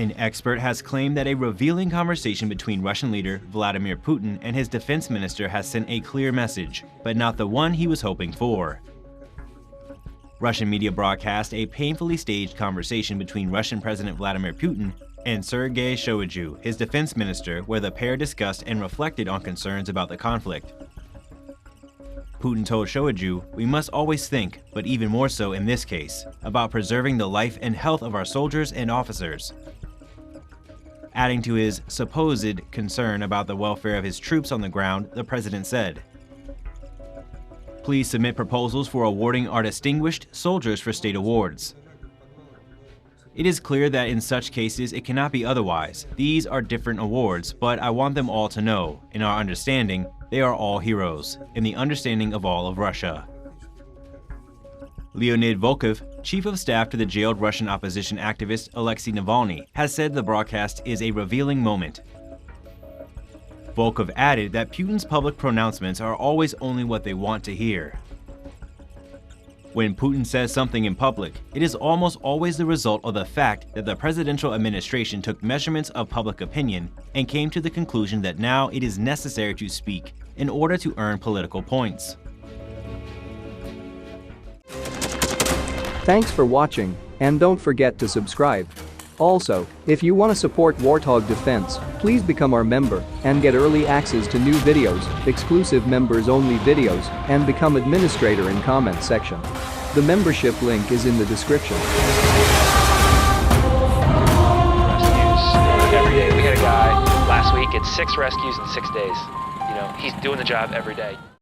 An expert has claimed that a revealing conversation between Russian leader Vladimir Putin and his defense minister has sent a clear message, but not the one he was hoping for. Russian media broadcast a painfully staged conversation between Russian President Vladimir Putin and Sergei Shoigu, his defense minister, where the pair discussed and reflected on concerns about the conflict. Putin told Shoigu, "We must always think, but even more so in this case, about preserving the life and health of our soldiers and officers." Adding to his supposed concern about the welfare of his troops on the ground, the president said, "Please submit proposals for awarding our distinguished soldiers for state awards. It is clear that in such cases it cannot be otherwise. These are different awards, but I want them all to know, in our understanding, they are all heroes, in the understanding of all of Russia." Leonid Volkov, chief of staff to the jailed Russian opposition activist Alexei Navalny, has said the broadcast is a revealing moment. Volkov added that Putin's public pronouncements are always only what they want to hear. When Putin says something in public, it is almost always the result of the fact that the presidential administration took measurements of public opinion and came to the conclusion that now it is necessary to speak in order to earn political points. Thanks for watching, and don't forget to subscribe. Also, if you want to support Warthog Defense, please become our member and get early access to new videos, exclusive members-only videos, and become administrator in comment section. The membership link is in the description. Rescues every day. We had a guy last week, it's 6 rescues in 6 days. You know, he's doing the job every day.